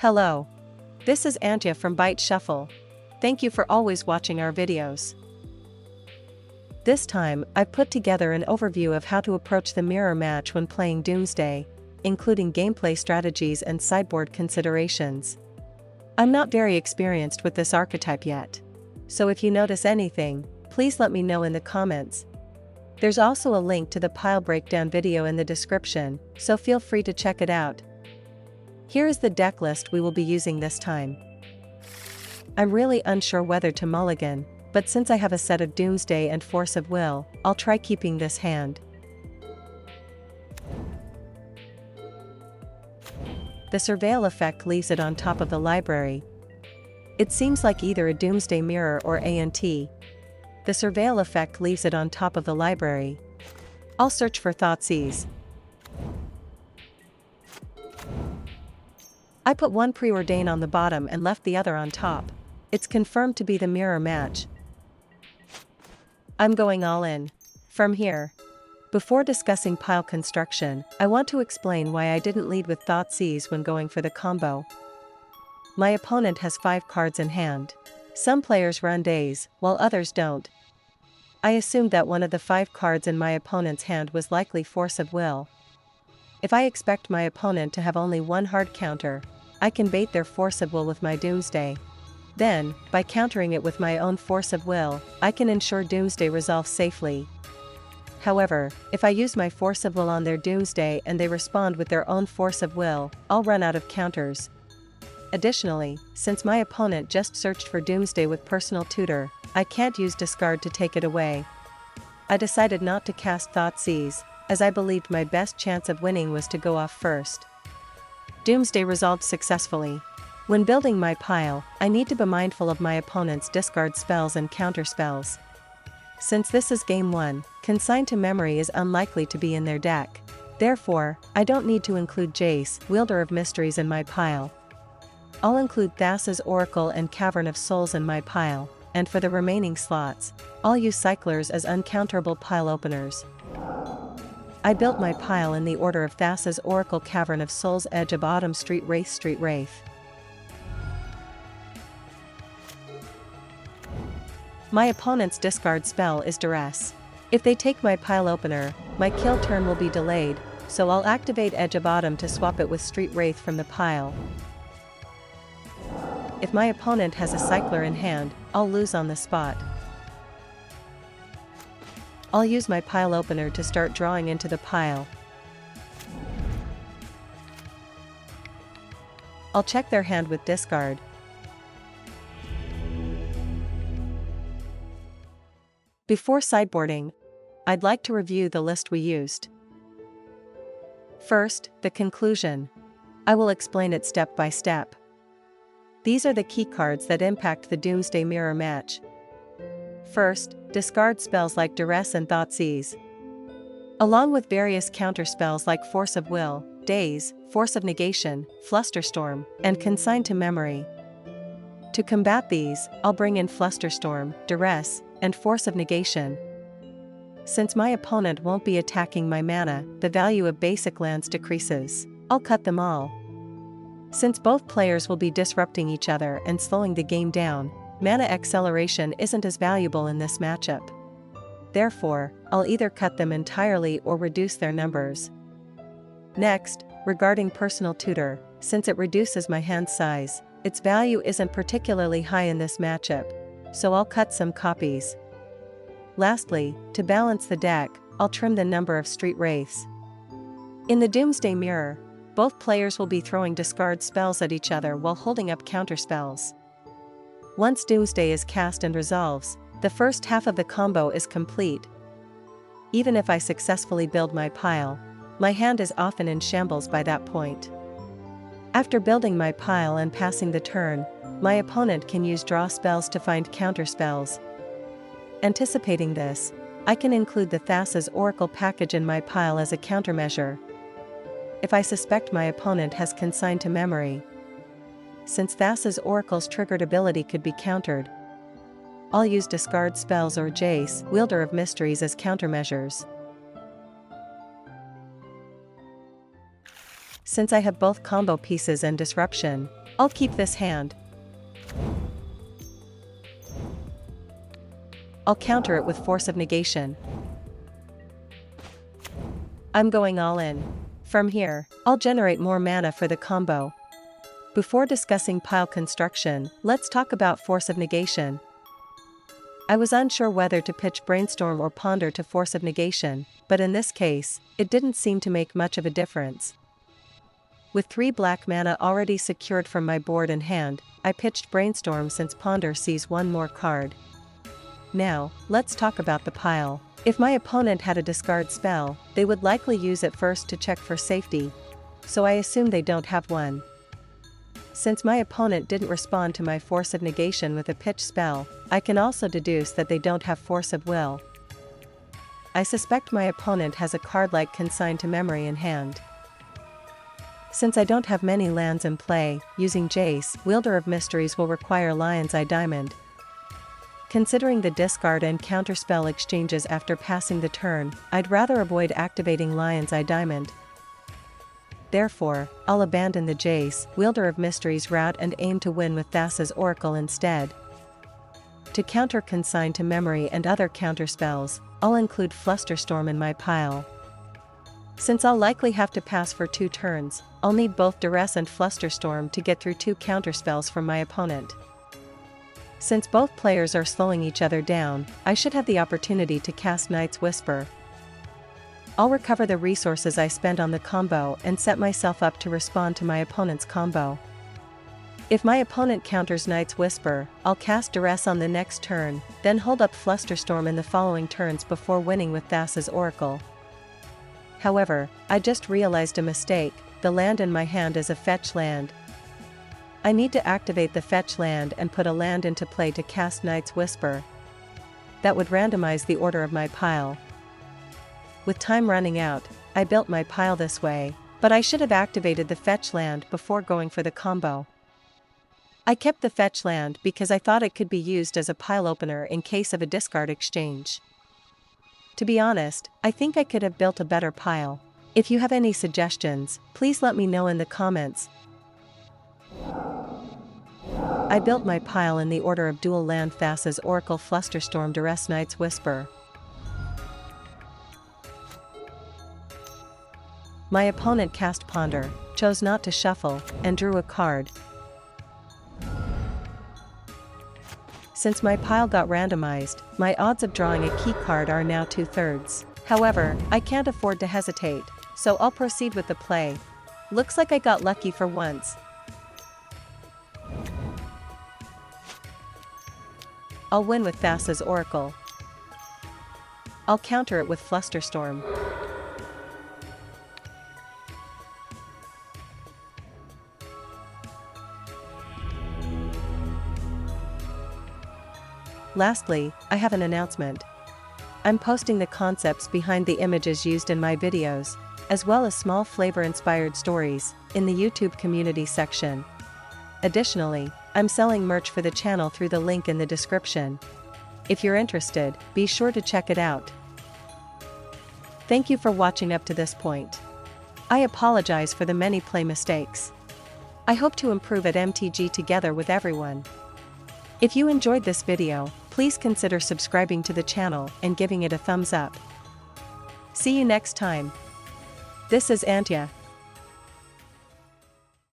Hello. This is Antje from Byte Shuffle. Thank you for always watching our videos. This time, I've put together an overview of how to approach the mirror match when playing Doomsday, including gameplay strategies and sideboard considerations. I'm not very experienced with this archetype yet, so if you notice anything, please let me know in the comments. There's also a link to the pile breakdown video in the description, so feel free to check it out. Here is the deck list we will be using this time. I'm really unsure whether to mulligan, but since I have a set of Doomsday and Force of Will, I'll try keeping this hand. The Surveil effect leaves it on top of the library. It seems like either a Doomsday mirror or ANT. The Surveil effect leaves it on top of the library. I'll search for Thoughtseize. I put one preordain on the bottom and left the other on top. It's confirmed to be the mirror match. I'm going all in. From here. Before discussing pile construction, I want to explain why I didn't lead with Thoughtseize when going for the combo. My opponent has 5 cards in hand. Some players run days, while others don't. I assumed that one of the 5 cards in my opponent's hand was likely Force of Will. If I expect my opponent to have only one hard counter, I can bait their Force of Will with my Doomsday. Then, by countering it with my own Force of Will, I can ensure Doomsday resolves safely. However, if I use my Force of Will on their Doomsday and they respond with their own Force of Will, I'll run out of counters. Additionally, since my opponent just searched for Doomsday with Personal Tutor, I can't use discard to take it away. I decided not to cast Thoughtseize, as I believed my best chance of winning was to go off first. Doomsday resolved successfully. When building my pile, I need to be mindful of my opponent's discard spells and counter spells. Since this is game 1, Consign to Memory is unlikely to be in their deck. Therefore, I don't need to include Jace, Wielder of Mysteries, in my pile. I'll include Thassa's Oracle and Cavern of Souls in my pile, and for the remaining slots, I'll use Cyclers as uncounterable pile openers. I built my pile in the order of Thassa's Oracle, Cavern of Souls, Edge of Autumn, Street Wraith. My opponent's discard spell is Duress. If they take my pile opener, my kill turn will be delayed, so I'll activate Edge of Autumn to swap it with Street Wraith from the pile. If my opponent has a Cycler in hand, I'll lose on the spot. I'll use my pile opener to start drawing into the pile. I'll check their hand with discard. Before sideboarding, I'd like to review the list we used. First, the conclusion. I will explain it step by step. These are the key cards that impact the Doomsday mirror match. First, discard spells like Duress and Thoughtseize, along with various counter spells like Force of Will, Daze, Force of Negation, Flusterstorm, and Consign to Memory. To combat these, I'll bring in Flusterstorm, Duress, and Force of Negation. Since my opponent won't be attacking my mana, the value of basic lands decreases. I'll cut them all. Since both players will be disrupting each other and slowing the game down, mana acceleration isn't as valuable in this matchup. Therefore, I'll either cut them entirely or reduce their numbers. Next, regarding Personal Tutor, since it reduces my hand size, its value isn't particularly high in this matchup, so I'll cut some copies. Lastly, to balance the deck, I'll trim the number of Street Wraiths. In the Doomsday mirror, both players will be throwing discard spells at each other while holding up counter spells. Once Doomsday is cast and resolves, the first half of the combo is complete. Even if I successfully build my pile, my hand is often in shambles by that point. After building my pile and passing the turn, my opponent can use draw spells to find counter spells. Anticipating this, I can include the Thassa's Oracle package in my pile as a countermeasure. If I suspect my opponent has Consigned to Memory, since Thassa's Oracle's triggered ability could be countered, I'll use discard spells or Jace, Wielder of Mysteries, as countermeasures. Since I have both combo pieces and disruption, I'll keep this hand. I'll counter it with Force of Negation. I'm going all in. From here, I'll generate more mana for the combo. Before discussing pile construction, let's talk about Force of Negation. I was unsure whether to pitch Brainstorm or Ponder to Force of Negation, but in this case, it didn't seem to make much of a difference. With 3 black mana already secured from my board and hand, I pitched Brainstorm since Ponder sees 1 more card. Now, let's talk about the pile. If my opponent had a discard spell, they would likely use it first to check for safety, so I assume they don't have one. Since my opponent didn't respond to my Force of Negation with a pitch spell, I can also deduce that they don't have Force of Will. I suspect my opponent has a card like Consign to Memory in hand. Since I don't have many lands in play, using Jace, Wielder of Mysteries will require Lion's Eye Diamond. Considering the discard and counterspell exchanges after passing the turn, I'd rather avoid activating Lion's Eye Diamond. Therefore, I'll abandon the Jace, Wielder of Mysteries route and aim to win with Thassa's Oracle instead. To counter Consign to Memory and other counterspells, I'll include Flusterstorm in my pile. Since I'll likely have to pass for 2 turns, I'll need both Duress and Flusterstorm to get through 2 counterspells from my opponent. Since both players are slowing each other down, I should have the opportunity to cast Night's Whisper. I'll recover the resources I spent on the combo and set myself up to respond to my opponent's combo. If my opponent counters Night's Whisper, I'll cast Duress on the next turn, then hold up Flusterstorm in the following turns before winning with Thassa's Oracle. However, I just realized a mistake. The land in my hand is a fetch land. I need to activate the fetch land and put a land into play to cast Night's Whisper. That would randomize the order of my pile. With time running out, I built my pile this way, but I should have activated the fetch land before going for the combo. I kept the fetch land because I thought it could be used as a pile opener in case of a discard exchange. To be honest, I think I could have built a better pile. If you have any suggestions, please let me know in the comments. I built my pile in the order of dual land Thassa's Oracle, Flusterstorm, Duress, Night's Whisper. My opponent cast Ponder, chose not to shuffle, and drew a card. Since my pile got randomized, my odds of drawing a key card are now 2/3. However, I can't afford to hesitate, so I'll proceed with the play. Looks like I got lucky for once. I'll win with Thassa's Oracle. I'll counter it with Flusterstorm. Lastly, I have an announcement. I'm posting the concepts behind the images used in my videos, as well as small flavor-inspired stories, in the YouTube community section. Additionally, I'm selling merch for the channel through the link in the description. If you're interested, be sure to check it out. Thank you for watching up to this point. I apologize for the many play mistakes. I hope to improve at MTG together with everyone. If you enjoyed this video, please consider subscribing to the channel and giving it a thumbs up. See you next time. This is Antya.